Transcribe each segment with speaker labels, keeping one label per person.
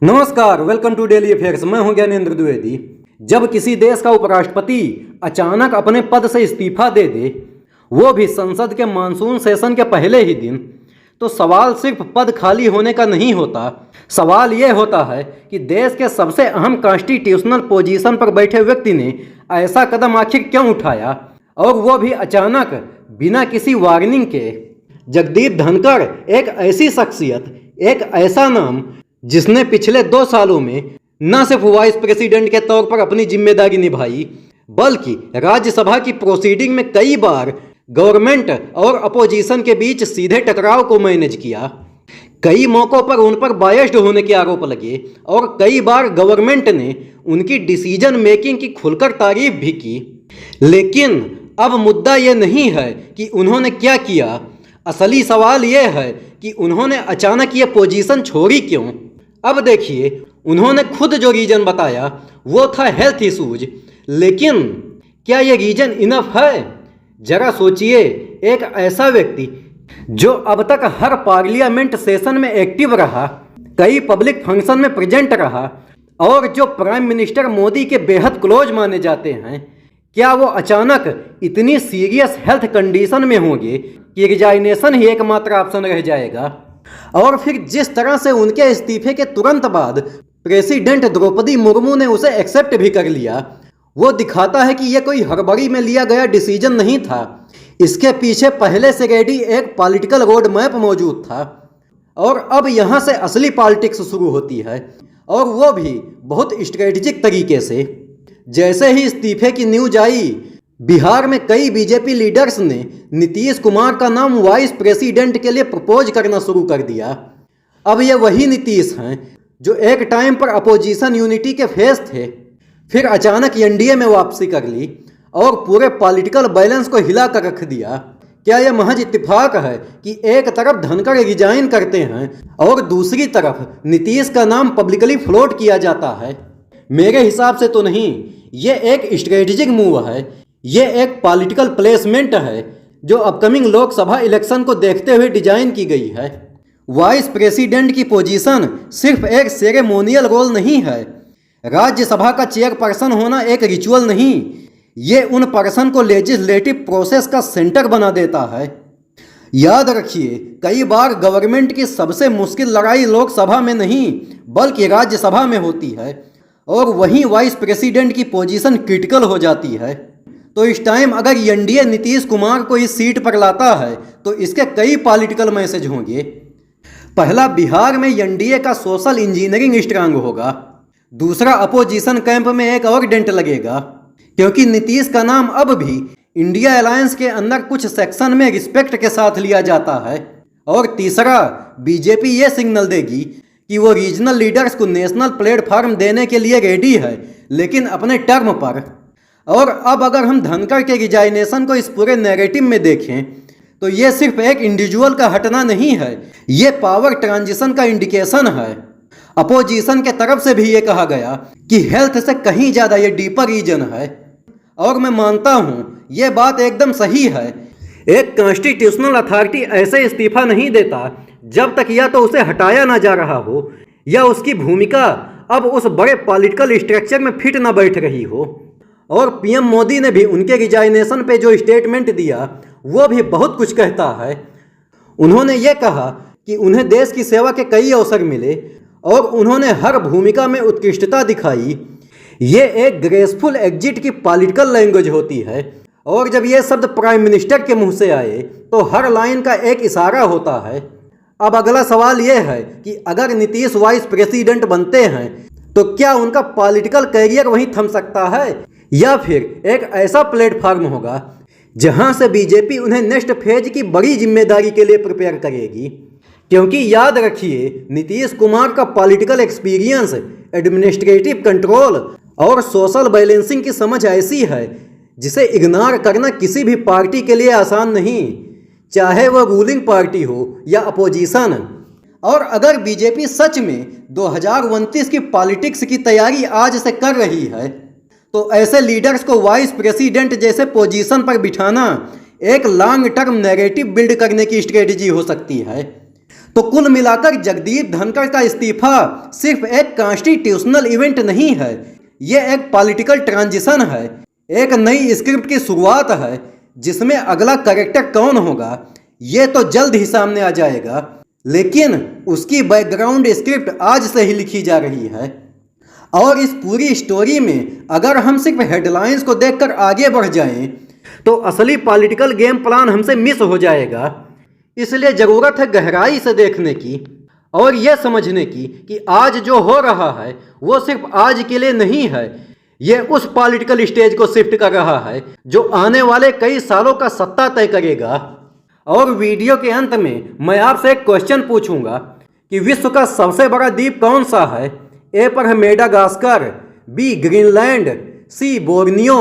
Speaker 1: नमस्कार, welcome to daily affairs. मैं हूं ज्ञानेंद्र द्विवेदी। जब किसी देश का उपराष्ट्रपति अचानक अपने पद से इस्तीफा दे दे, वो भी संसद के मानसून सेशन के पहले ही दिन, तो सवाल सिर्फ पद खाली होने का नहीं होता। सवाल ये होता है कि देश के सबसे अहम कॉन्स्टिट्यूशनल पोजीशन पर बैठे व्यक्ति ने ऐसा कदम आखिर क्यों उठाया, और वो भी अचानक, बिना किसी वार्निंग के। जगदीप धनखड़ एक ऐसी शख्सियत, एक ऐसा नाम जिसने पिछले 2 सालों में न सिर्फ वाइस प्रेसिडेंट के तौर पर अपनी जिम्मेदारी निभाई, बल्कि राज्यसभा की प्रोसीडिंग में कई बार गवर्नमेंट और अपोजिशन के बीच सीधे टकराव को मैनेज किया। कई मौक़ों पर उन पर बायस्ड होने के आरोप लगे और कई बार गवर्नमेंट ने उनकी डिसीजन मेकिंग की खुलकर तारीफ भी की। लेकिन अब मुद्दा ये नहीं है कि उन्होंने क्या किया, असली सवाल ये है कि उन्होंने अचानक ये पोजीशन छोड़ी क्यों। अब देखिए, उन्होंने खुद जो रीजन बताया वो था हेल्थ इश्यूज। लेकिन क्या ये रीजन इनफ है? जरा सोचिए, एक ऐसा व्यक्ति जो अब तक हर पार्लियामेंट सेशन में एक्टिव रहा, कई पब्लिक फंक्शन में प्रेजेंट रहा और जो प्राइम मिनिस्टर मोदी के बेहद क्लोज माने जाते हैं, क्या वो अचानक इतनी सीरियस हेल्थ कंडीशन में होंगे कि रिजाइनेशन ही एकमात्र ऑप्शन रह जाएगा? और फिर जिस तरह से उनके इस्तीफे के तुरंत बाद प्रेसिडेंट द्रौपदी मुर्मू ने उसे एक्सेप्ट भी कर लिया, वो दिखाता है कि यह कोई हड़बड़ी में लिया गया डिसीजन नहीं था। इसके पीछे पहले से रेडी एक पॉलिटिकल रोड मैप मौजूद था। और अब यहाँ से असली पॉलिटिक्स शुरू होती है, और वो भी बहुत स्ट्रेटेजिक तरीके से। जैसे ही इस्तीफे की न्यूज आई, बिहार में कई बीजेपी लीडर्स ने नीतीश कुमार का नाम वाइस प्रेसिडेंट के लिए प्रपोज करना शुरू कर दिया। अब ये वही नीतीश हैं जो एक टाइम पर अपोजिशन यूनिटी के फेस थे, फिर अचानक एनडीए में वापसी कर ली और पूरे पॉलिटिकल बैलेंस को हिला कर रख दिया। क्या यह महज इत्तेफाक है कि एक तरफ धनखड़ रिजाइन करते हैं और दूसरी तरफ नीतीश का नाम पब्लिकली फ्लोट किया जाता है? मेरे हिसाब से तो नहीं। ये एक स्ट्रेटेजिक मूव है, ये एक पॉलिटिकल प्लेसमेंट है जो अपकमिंग लोकसभा इलेक्शन को देखते हुए डिजाइन की गई है। वाइस प्रेसिडेंट की पोजीशन सिर्फ एक सेरेमोनियल रोल नहीं है। राज्यसभा का चेयरपर्सन होना एक रिचुअल नहीं, ये उन पर्सन को लेजिस्लेटिव प्रोसेस का सेंटर बना देता है। याद रखिए, कई बार गवर्नमेंट की सबसे मुश्किल लड़ाई लोकसभा में नहीं बल्कि राज्यसभा में होती है, और वहीं वाइस प्रेसिडेंट की पोजीशन क्रिटिकल हो जाती है। तो इस टाइम अगर एनडीए नीतीश कुमार को इस सीट पर लाता है तो इसके कई पॉलिटिकल मैसेज होंगे। पहला, बिहार में एनडीए का सोशल इंजीनियरिंग स्ट्रांग होगा। दूसरा, अपोजिशन कैंप में एक और डेंट लगेगा, क्योंकि नीतीश का नाम अब भी इंडिया अलायंस के अंदर कुछ सेक्शन में रिस्पेक्ट के साथ लिया जाता है। और तीसरा, बीजेपी ये सिग्नल देगी कि वो रीजनल लीडर्स को नेशनल प्लेटफॉर्म देने के लिए रेडी है, लेकिन अपने टर्म पर। और अब अगर हम धनखड़ के रिजाइनेशन को इस पूरे नैरेटिव में देखें तो ये सिर्फ एक इंडिविजुअल का हटना नहीं है, ये पावर ट्रांजिशन का इंडिकेशन है। अपोजिशन के तरफ से भी ये कहा गया कि हेल्थ से कहीं ज़्यादा ये डीपर रीजन है, और मैं मानता हूँ ये बात एकदम सही है। एक कॉन्स्टिट्यूशनल अथॉरिटी ऐसे इस्तीफा नहीं देता जब तक या तो उसे हटाया ना जा रहा हो या उसकी भूमिका अब उस बड़े पॉलिटिकल स्ट्रक्चर में फिट ना बैठ रही हो। और पीएम मोदी ने भी उनके रिजाइनेशन पे जो स्टेटमेंट दिया वो भी बहुत कुछ कहता है। उन्होंने ये कहा कि उन्हें देश की सेवा के कई अवसर मिले और उन्होंने हर भूमिका में उत्कृष्टता दिखाई। ये एक ग्रेसफुल एग्जिट की पॉलिटिकल लैंग्वेज होती है, और जब ये शब्द प्राइम मिनिस्टर के मुंह से आए तो हर लाइन का एक इशारा होता है। अब अगला सवाल ये है कि अगर नीतीश वाइस प्रेसिडेंट बनते हैं तो क्या उनका पॉलिटिकल कैरियर वहीं थम सकता है, या फिर एक ऐसा प्लेटफॉर्म होगा जहां से बीजेपी उन्हें नेक्स्ट फेज की बड़ी जिम्मेदारी के लिए प्रिपेयर करेगी? क्योंकि याद रखिए, नीतीश कुमार का पॉलिटिकल एक्सपीरियंस, एडमिनिस्ट्रेटिव कंट्रोल और सोशल बैलेंसिंग की समझ ऐसी है जिसे इग्नोर करना किसी भी पार्टी के लिए आसान नहीं, चाहे वह रूलिंग पार्टी हो या अपोजिशन। और अगर बीजेपी सच में 2029 की पॉलिटिक्स की तैयारी आज से कर रही है तो ऐसे लीडर्स को वाइस प्रेसिडेंट जैसे पोजीशन पर बिठाना एक लॉन्ग टर्म नैरेटिव बिल्ड करने की स्ट्रेटजी हो सकती है। तो तो कुल मिलाकर जगदीप धनखड़ का इस्तीफा सिर्फ एक कॉन्स्टिट्यूशनल इवेंट नहीं है, ये एक पॉलिटिकल ट्रांजिशन है, एक नई स्क्रिप्ट की शुरुआत है जिसमें अगला कैरेक्टर कौन होगा ये तो जल्द ही सामने आ जाएगा, लेकिन उसकी बैकग्राउंड स्क्रिप्ट आज से ही लिखी जा रही है। और इस पूरी स्टोरी में अगर हम सिर्फ हेडलाइंस को देखकर आगे बढ़ जाएं तो असली पॉलिटिकल गेम प्लान हमसे मिस हो जाएगा। इसलिए ज़रूरत है गहराई से देखने की और यह समझने की कि आज जो हो रहा है वो सिर्फ आज के लिए नहीं है, ये उस पॉलिटिकल स्टेज को शिफ्ट कर रहा है जो आने वाले कई सालों का सत्ता तय करेगा। और वीडियो के अंत में मैं आपसे एक क्वेश्चन पूछूंगा कि विश्व का सबसे बड़ा द्वीप कौन सा है? ए पर है मेडागास्कर, बी ग्रीनलैंड, सी बोर्नियो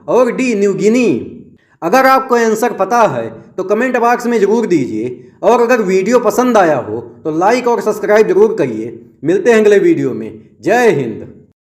Speaker 1: और डी न्यू गिनी। अगर आपको आंसर पता है तो कमेंट बॉक्स में ज़रूर दीजिए और अगर वीडियो पसंद आया हो तो लाइक और सब्सक्राइब जरूर करिए। मिलते हैं अगले वीडियो में। जय हिंद।